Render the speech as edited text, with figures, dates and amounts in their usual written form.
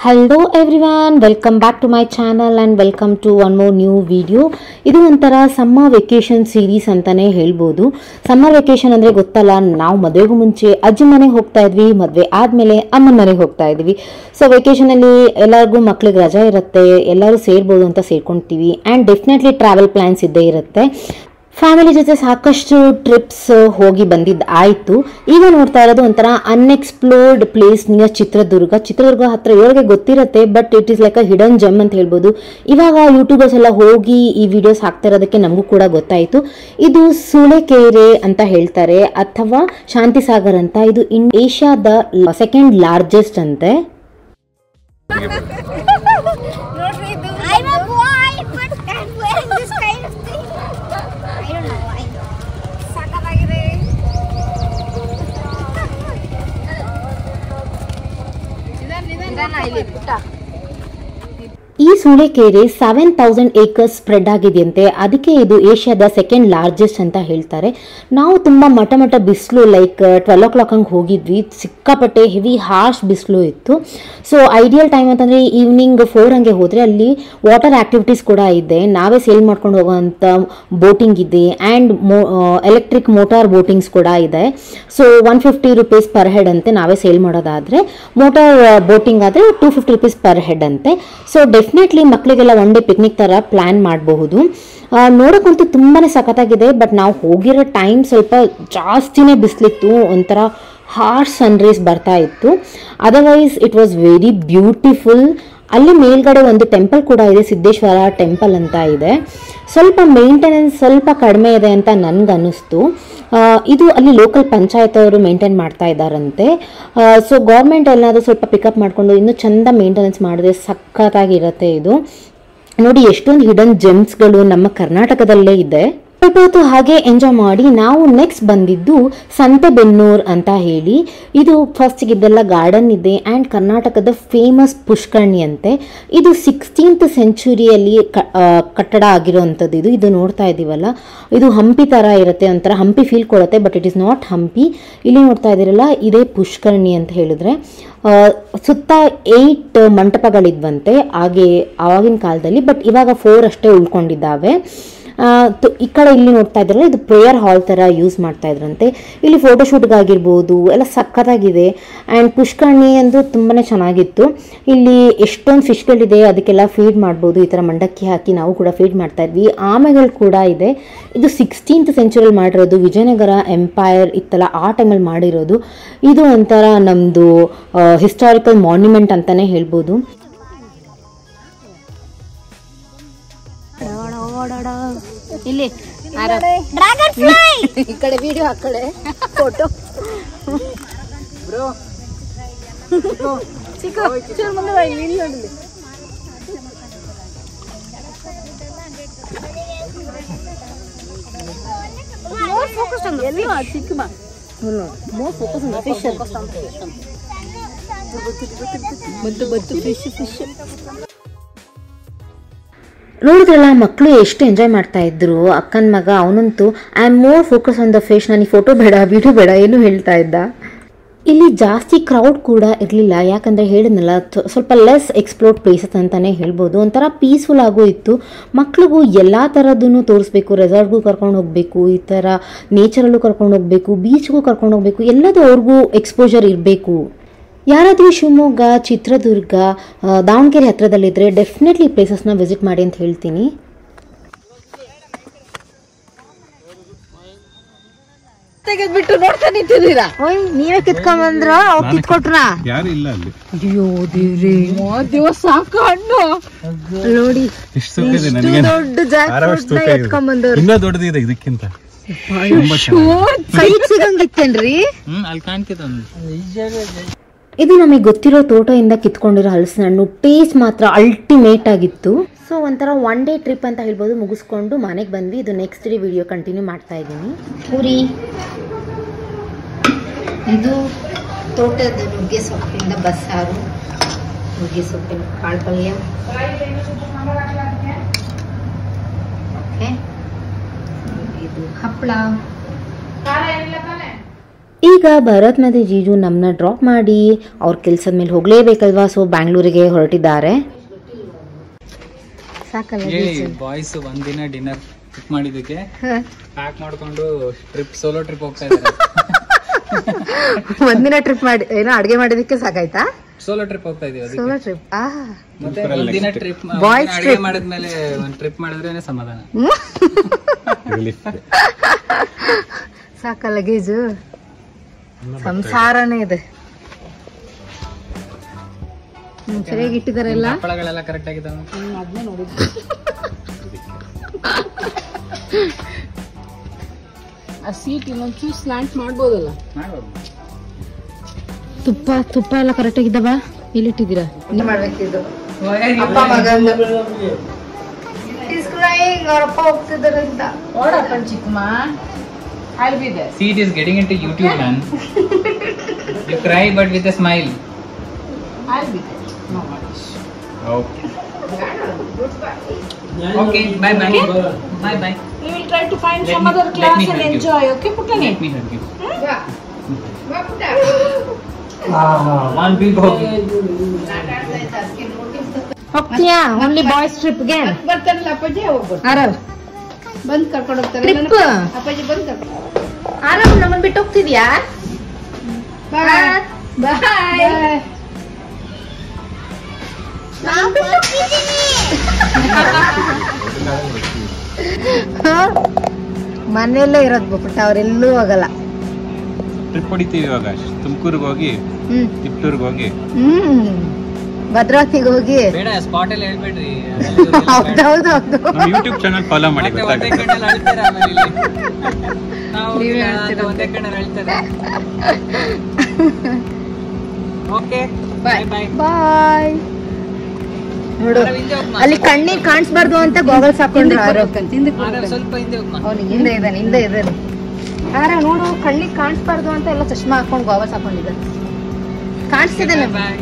Hello everyone, welcome back to my channel and welcome to one more new video. ಇದು ಒಂಥರ summer vacation series ಅಂತಾನೆ ಹೇಳ್ಬೋದು. Summer vacation ಅಂದ್ರೆ ಗೊತ್ತಲ್ಲ, ನಾವು ಮದುವೆಗೂ ಮುಂಚೆ ಅಜ್ಜಿ ಮನೆಗೆ ಹೋಗ್ತಾ ಇದ್ವಿ, ಮದುವೆ ಆದ್ಮೇಲೆ ಅಮ್ಮನ ಮನೆಗೆ ಹೋಗ್ತಾ ಇದ್ವಿ. ಸೊ ವೆಕೇಶನ್ ಅಲ್ಲಿ ಎಲ್ಲರಿಗೂ ಮಕ್ಳಿಗೆ ರಜಾ ಇರುತ್ತೆ, ಎಲ್ಲರೂ ಸೇರ್ಬೋದು ಅಂತ ಸೇರ್ಕೊಂತೀವಿ. ಆ್ಯಂಡ್ ಡೆಫಿನೆಟ್ಲಿ ಟ್ರಾವೆಲ್ ಪ್ಲಾನ್ಸ್ ಇದ್ದೇ ಇರುತ್ತೆ. ಫ್ಯಾಮಿಲಿ ಜೊತೆ ಸಾಕಷ್ಟು ಟ್ರಿಪ್ಸ್ ಹೋಗಿ ಬಂದಿದ್ದು ಆಯಿತು. ಈಗ ನೋಡ್ತಾ ಇರೋದು ಒಂಥರ ಅನ್ಎಕ್ಸ್ಪ್ಲೋರ್ಡ್ ಪ್ಲೇಸ್ ನಿಯರ್ ಚಿತ್ರದುರ್ಗ ಹತ್ರ ಇವ್ರಿಗೆ ಗೊತ್ತಿರುತ್ತೆ, but it is like a hidden GeM ಅಂತ ಹೇಳ್ಬೋದು. ಇವಾಗ ಯೂಟ್ಯೂಬರ್ಸ್ ಎಲ್ಲ ಹೋಗಿ ಈ ವಿಡಿಯೋಸ್ ಹಾಕ್ತಾ ಇರೋದಕ್ಕೆ ನಮಗೂ ಕೂಡ ಗೊತ್ತಾಯಿತು. ಇದು ಸೂಳೆಕೆರೆ ಅಂತ ಹೇಳ್ತಾರೆ ಅಥವಾ ಶಾಂತಿಸಾಗರ್ ಅಂತ. ಇದು ಏಷ್ಯಾದ ಸೆಕೆಂಡ್ ಲಾರ್ಜೆಸ್ಟ್ ಅಂತೆ. ಈ ಸೂಳೆಕೆರೆ 7000 acres ಸ್ಪ್ರೆಡ್ ಆಗಿದೆಯಂತೆ. ಅದಕ್ಕೆ ಇದು ಏಷ್ಯಾದ ಸೆಕೆಂಡ್ ಲಾರ್ಜೆಸ್ಟ್ ಅಂತ ಹೇಳ್ತಾರೆ. ನಾವು ತುಂಬ ಮಠ ಬಿಸಿಲು ಲೈಕ್ 12 o'clock ಹಂಗೆ ಹೋಗಿದ್ವಿ. ಸಿಕ್ಕಾಪಟ್ಟೆ ಹೆವಿ ಹಾರ್ಶ್ ಬಿಸಿಲು ಇತ್ತು. ಸೊ ಐಡಿಯಲ್ ಟೈಮ್ ಅಂತಂದರೆ ಈವ್ನಿಂಗ್ 4 ಹಂಗೆ ಹೋದರೆ ಅಲ್ಲಿ ವಾಟರ್ ಆ್ಯಕ್ಟಿವಿಟೀಸ್ ಕೂಡ ಇದೆ. ನಾವೇ ಸೇಲ್ ಮಾಡ್ಕೊಂಡು ಹೋಗೋವಂಥ ಬೋಟಿಂಗ್ ಇದೆ ಆ್ಯಂಡ್ ಎಲೆಕ್ಟ್ರಿಕ್ ಮೋಟಾರ್ ಬೋಟಿಂಗ್ಸ್ ಕೂಡ ಇದೆ. ಸೊ 150 rupees ಪರ್ ಹೆಡ್ ಅಂತೆ ನಾವೇ ಸೇಲ್ ಮಾಡೋದಾದರೆ. ಮೋಟಾರ್ ಬೋಟಿಂಗ್ ಆದರೆ 250 rupees ಪರ್ ಹೆಡ್ ಅಂತೆ. ಸೊ ಡೆಫಿನೆಟ್ಲಿ ಮಕ್ಕಳಿಗೆಲ್ಲ ಒನ್ ಡೇ ಪಿಕ್ನಿಕ್ ಥರ ಪ್ಲ್ಯಾನ್ ಮಾಡಬಹುದು. ನೋಡೋಕ್ಕಂತೂ ತುಂಬಾ ಸಖತ್ತಾಗಿದೆ. ಬಟ್ ನಾವು ಹೋಗಿರೋ ಟೈಮ್ ಸ್ವಲ್ಪ ಜಾಸ್ತಿನೇ ಬಿಸಿಲಿತ್ತು, ಒಂಥರ ಹಾರ್ಶ್ ಸನ್ರೈಸ್ ಬರ್ತಾ ಇತ್ತು. Otherwise it was very beautiful. ಅಲ್ಲಿ ಮೇಲ್ಗಡೆ ಒಂದು ಟೆಂಪಲ್ ಕೂಡ ಇದೆ, ಸಿದ್ದೇಶ್ವರ ಟೆಂಪಲ್ ಅಂತ ಇದೆ. ಸ್ವಲ್ಪ ಮೇಂಟೆನೆನ್ಸ್ ಸ್ವಲ್ಪ ಕಡಿಮೆ ಇದೆ ಅಂತ ನನಗನ್ನಿಸ್ತು. ಇದು ಅಲ್ಲಿ ಲೋಕಲ್ ಪಂಚಾಯತ್ ಅವರು ಮೇಂಟೈನ್ ಮಾಡ್ತಾ ಇದ್ದಾರಂತೆ. ಸೊ ಗೌರ್ಮೆಂಟ್ ಎಲ್ಲಾದರೂ ಸ್ವಲ್ಪ ಪಿಕಪ್ ಮಾಡಿಕೊಂಡು ಇನ್ನೂ ಚೆಂದ ಮೇಂಟೆನೆನ್ಸ್ ಮಾಡಿದ್ರೆ ಸಖತ್ತಾಗಿರುತ್ತೆ. ಇದು ನೋಡಿ ಎಷ್ಟೊಂದು ಹಿಡನ್ ಜೆಮ್ಸ್ಗಳು ನಮ್ಮ ಕರ್ನಾಟಕದಲ್ಲೇ ಇದೆ. ಸ್ವಲ್ಪ ಹೊತ್ತು ಹಾಗೆ ಎಂಜಾಯ್ ಮಾಡಿ ನಾವು ನೆಕ್ಸ್ಟ್ ಬಂದಿದ್ದು ಸಂತೆಬೆನ್ನೂರು ಅಂತ ಹೇಳಿ. ಇದು ಫಸ್ಟ್ ಇದೆಲ್ಲ ಗಾರ್ಡನ್ ಇದೆ ಆ್ಯಂಡ್ ಕರ್ನಾಟಕದ ಫೇಮಸ್ ಪುಷ್ಕರಣಿ ಅಂತೆ. ಇದು 16th centuryಯಲ್ಲಿ ಕಟ್ಟಡ ಆಗಿರೋವಂಥದ್ದು. ಇದು ನೋಡ್ತಾ ಇದ್ದೀವಲ್ಲ, ಇದು ಹಂಪಿ ಥರ ಇರುತ್ತೆ, ಒಂಥರ ಹಂಪಿ ಫೀಲ್ ಕೊಡುತ್ತೆ, but it is not Hampi. ಇಲ್ಲಿ ನೋಡ್ತಾ ಇದ್ದೀರಲ್ಲ, ಇದೇ ಪುಷ್ಕರಣಿ ಅಂತ ಹೇಳಿದ್ರೆ. ಸುತ್ತ 8 ಮಂಟಪಗಳಿದ್ವಂತೆ ಹಾಗೆ ಆವಾಗಿನ ಕಾಲದಲ್ಲಿ, ಬಟ್ ಇವಾಗ 4 ಅಷ್ಟೇ ಉಳ್ಕೊಂಡಿದ್ದಾವೆ. ಈ ಕಡೆ ಇಲ್ಲಿ ನೋಡ್ತಾ ಇದ್ರಲ್ಲ, ಇದು ಪ್ರೇಯರ್ ಹಾಲ್ ಥರ ಯೂಸ್ ಮಾಡ್ತಾ ಇದ್ರಂತೆ. ಇಲ್ಲಿ ಫೋಟೋಶೂಟ್ಗಾಗಿರ್ಬೋದು ಎಲ್ಲ ಸಖತ್ತಾಗಿದೆ. ಆ್ಯಂಡ್ ಪುಷ್ಕರಣಿ ಅಂದು ತುಂಬಾ ಚೆನ್ನಾಗಿತ್ತು. ಇಲ್ಲಿ ಎಷ್ಟೊಂದು ಫಿಶ್ಗಳಿದೆ, ಅದಕ್ಕೆಲ್ಲ ಫೀಡ್ ಮಾಡ್ಬೋದು. ಈ ಥರ ಮಂಡಕ್ಕಿ ಹಾಕಿ ನಾವು ಕೂಡ ಫೀಡ್ ಮಾಡ್ತಾ ಇದ್ವಿ. ಆಮೆಗಳು ಕೂಡ ಇದೆ. ಇದು 16th centuryಯಲ್ಲಿ ಮಾಡಿರೋದು, ವಿಜಯನಗರ ಎಂಪೈರ್ ಇತ್ತಲ್ಲ ಆ ಟೈಮಲ್ಲಿ ಮಾಡಿರೋದು. ಇದು ಒಂಥರ ನಮ್ಮದು ಹಿಸ್ಟಾರಿಕಲ್ ಮಾನ್ಯುಮೆಂಟ್ ಅಂತಲೇ ಹೇಳ್ಬೋದು. ಇಲ್ಲಿ ಡ್ರ್ಯಾಗನ್ ಫ್ಲೈ ಈ ಕಡೆ ವಿಡಿಯೋ ಆ ಕಡೆ ಫೋಟೋ ಬ್ರೋ ಚಿಕ್ಕ ಚೂರು ಮುಂದೆ ಬಾ, ಇಲ್ಲಿ ನೋಡಲಿ. ಮೋರ್ ಫೋಕಸ್ ಆನ್ ಎಲ್ಲಿ ಚಿಕ್ಕ ಬಾ ಮೋರ್ ಫೋಕಸ್ ಆನ್ ಫಿಶ್ ಬತ್ತು ಫಿಶ್ ನೋಡಿದ್ರಲ್ಲ, ಮಕ್ಕಳು ಎಷ್ಟು ಎಂಜಾಯ್ ಮಾಡ್ತಾ ಇದ್ರು. ಅಕ್ಕನ ಮಗ ಅವನಂತೂ I am more focus on the fish, ನನಗೆ ಫೋಟೋ ಬೇಡ ವಿಡಿಯೋ ಬೇಡ ಏನು ಹೇಳ್ತಾ ಇದ್ದ. ಇಲ್ಲಿ ಜಾಸ್ತಿ ಕ್ರೌಡ್ ಕೂಡ ಇರಲಿಲ್ಲ, ಯಾಕಂದರೆ ಹೇಳಿದ್ನಲ್ಲ ಸ್ವಲ್ಪ ಲೆಸ್ ಎಕ್ಸ್ಪ್ಲೋರ್ಡ್ ಪ್ಲೇಸಸ್ ಅಂತಲೇ ಹೇಳ್ಬೋದು. ಒಂಥರ ಪೀಸ್ಫುಲ್ ಆಗೂ ಇತ್ತು. ಮಕ್ಳಿಗೂ ಎಲ್ಲ ಥರದ್ದೂ ತೋರಿಸ್ಬೇಕು, ರೆಸಾರ್ಟ್ಗೂ ಕರ್ಕೊಂಡು ಹೋಗಬೇಕು, ಈ ಥರ ನೇಚರಲ್ಲೂ ಕರ್ಕೊಂಡು ಹೋಗಬೇಕು, ಬೀಚ್ಗೂ ಕರ್ಕೊಂಡು ಹೋಗಬೇಕು, ಎಲ್ಲದೂ ಅವ್ರಿಗೂ ಎಕ್ಸ್ಪೋಜರ್ ಇರಬೇಕು. ಯಾರಾದರೂ ಶಿವಮೊಗ್ಗ, ಚಿತ್ರದುರ್ಗ, ದಾವಣಗೆರೆ ಹತ್ರದಲ್ಲಿದ್ದರೆ ಡೆಫಿನೆಟ್ಲಿ ಪ್ಲೇಸಸ್ನ ವಿಸಿಟ್ ಮಾಡಿ ಅಂತ ಹೇಳ್ತೀನಿ. ತೆಗೆದ್ಬಿಟ್ಟು ನೋಡ್ತಾ ನಿಂತಿದ್ದೀರಾ? ನೀವೇ ಕಿತ್ಕೊಂಡ್ಬಂದ್ರ ಕಿತ್ಕೊಟ್ರ? ಯಾರು ಇಲ್ಲ ಅಲ್ಲಿ. ಅಯ್ಯೋ ದೇವ್ರಿ, ದಿವಸ ಸಾಕು ಹಣ್ಣು ನೋಡಿ, ದೊಡ್ಡ ಜಾಸ್ತಿ ಎತ್ಕೊಂಡ್ಬಂದವ್ರು. ಇನ್ನೂ ದೊಡ್ಡದಿದೆ ಇದಕ್ಕಿಂತ. ಸೈಟ್ ಸಿಗಂಗಿತ್ತೇನ್ರಿ? ಅಲ್ಲಿ ಕಾಣ್ತಿದ್ದ. ಇದು ನಮಗೆ ಗೊತ್ತಿರೋ ತೋಟದಿಂದ ಕಿತ್ಕೊಂಡಿರೋ ಹಲಸಿನ ಹಣ್ಣು. ಟೇಸ್ಟ್ ಮಾತ್ರ ಅಲ್ಟಿಮೇಟ್ ಆಗಿತ್ತು. ಸೊ ಒಂಥರ ಒನ್ ಡೇ ಟ್ರಿಪ್ ಅಂತ ಹೇಳ್ಬೋದು. ಮುಗಿಸ್ಕೊಂಡು ಮನೆಗೆ ಬಂದ್ವಿ. ಇದು ನೆಕ್ಸ್ಟ್ ಡೇ ವಿಡಿಯೋ ಕಂಟಿನ್ಯೂ ಮಾಡ್ತಾ ಇದ್ದೀನಿ. ಪೂರಿ, ಇದು ತೋಟದ ನುಗ್ಗೆ ಸೊಪ್ಪಿಂದ ಬಸ್ಸಾರು, ನುಗ್ಗೆ ಸೊಪ್ಪಿನ ಕಾಳು ಪಲ್ಯ. ಓಕೆ, ಇದು ಹಪ್ಪಳ. ಈಗ ಭರತ್ ಮತ್ತು ಜೀಜು ನಮ್ಮನ್ನ ಡ್ರಾಪ್ ಮಾಡಿ ಅವ್ರ ಕೆಲಸದ ಮೇಲೆ ಹೋಗಲೇಬೇಕಲ್ವಾ, ಸೊ ಬ್ಯಾಂಗ್ಳೂರಿಗೆ ಹೊರಟಿದ್ದಾರೆ. ಬಾಯ್ಸ್ ಒಂದಿನ ಡಿನ್ನರ್ ಕುಕ್ ಮಾಡಿದ್ದಕ್ಕೆ ಪ್ಯಾಕ್ ಮಾಡ್ಕೊಂಡು ಸೋಲೋ ಟ್ರಿಪ್ ಹೋಗ್ತಾ ಇದ್ದಾರೆ. ಒಂದಿನ ಟ್ರಿಪ್ ಮಾಡಿ ಏನೋ ಅಡಿಗೆ ಮಾಡಿದಕ್ಕೆ ಸಾಕಾಯ್ತಾ? ಸೋಲೋ ಟ್ರಿಪ್ ಹೋಗ್ತಾ ಇದೀವಿ. Solo trip. ಮತ್ತೆ ಒಂದಿನ ಟ್ರಿಪ್ ಅಡಿಗೆ ಮಾಡಿದ್ಮೇಲೆ ಒಂದು ಟ್ರಿಪ್ ಮಾಡಿದ್ರೇನೆ ಸಮಾಧಾನ. ಸಾಕ ಲಗೇಜು, ಸಂಸಾರನೇ ಇದೆ. ಸರಿಯಾಗಿ ಇಟ್ಟಿದಾರೆಲ್ಲ, ಹಪ್ಪಳಗಳೆಲ್ಲ ಕರೆಕ್ಟ್ ಆಗಿದ್ದಾವೆ. ಅದನ್ನೇ ನೋಡಿದ್ದು. ಆ ಸೀಟ್ ಇನ್ನೊಂಚೂರು ಸ್ಲಾಂಟ್ ಮಾಡ್ಬೋದಲ್ಲ. ತುಪ್ಪ ಎಲ್ಲ ಕರೆಕ್ಟ್ ಆಗಿದ್ದಾವ? ಎಲ್ಲಿಟ್ಟಿದ್ದೀರಾ? ಮಾಡ್ಬೇಕಿದ್ದು ಅಪ್ಪ ಮಗಂದು ಅವರಪ್ಪ ಹೋಗ್ತಿದ್ದಾರೆ ಅಂತ. ಓಡಪ್ಪ ಚಿಕ್ಕಮ್ಮ. I'll be there. See, it is getting into YouTube, man. You cry but with a smile. I'll be there. No worries. Okay. Okay, bye bye. Bye bye. We will try to find some other class and enjoy. Okay, Putani? Let me hug you. One big hug. ಹೋಗ್ತೀಯಾ? Only boys trip again. ಬರ್ತಾರಲ್ಲ ಅಪ್ಪಾಜಿ ಹೋಗ್ಬೋದು. ಆರವ್ ಬಂದ್ ಕರ್ಕೊಂಡು ಹೋಗ್ತಾರೆ. Trip ಅಪ್ಪಾಜಿ ಬಂದ್ ಕರ್ಕೊಂಡು. ಆರವ್ ನಮ್ಮನ್ನ ಬಿಟ್ಟು ಹೋಗ್ತಿದ್ಯಾ? ಬಾಯ್ ಬಾಯ್. ಮನೆಯಲ್ಲೇ ಇರೋದು ಪುಟ್ಟ, ಅವ್ರೆಲ್ಲೂ ಹೋಗಲ್ಲ. ಟ್ರಿಪ್ ಹೊಡಿತೀವಿ ಇವಾಗ. ತುಮಕೂರಿಗೆ ಹೋಗಿ, ತಿಪ್ಟೂರ್ಗೆ ಹೋಗಿ, ಭದ್ರಾವತಿಗೆ ಹೋಗಿ. ಬೇಡ, ಸ್ಪಾಟ್ ಅಲ್ಲಿ ಹೇಳ್ಬೇಡ್ರಿ. ಹೌದೌದು. ನಮ್ಮ ಯೂಟ್ಯೂಬ್ ಚಾನಲ್ ಫಾಲೋ ಮಾಡಿ. ಒಂದೇ ಕಣ್ಣಲ್ಲಿ ಅಳ್ತಾರೆ ಆಮೇಲೆ ನಾವು ಒಂದೇ ಕಣ್ಣಲ್ಲಿ ಅಳ್ತಾರೆ. ಓಕೆ, ಬಾಯ್ ಬಾಯ್ ಬಾಯ್. ನೋಡು, ಅಲ್ಲಿ ಕಣ್ಣಿಗೆ ಕಾಣಿಸ್ಬಾರ್ದು ಅಂತ ಗೋಗಲ್ಸ್ ಹಾಕೊಂಡ್ರು. ಸ್ವಲ್ಪ ಹಿಂದೆ ಹೋಗ್ಮಾ. ಅವನಿಗೆ ಹಿಂದೆ ಇದ್ದಾನೆ. ಆರ ನೋಡು, ಕಣ್ಣಿಗೆ ಕಾಣಿಸ್ಬಾರ್ದು ಅಂತ ಎಲ್ಲ ಚಶ್ಮಾ ಹಾಕೊಂಡು ಗೋಗಲ್ಸ್ ಹಾಕೊಂಡಿದ್ದಾನೆ. ಕಾಣಿಸ್ತಿದ್ದಾನೆ. ಬಾಯ್.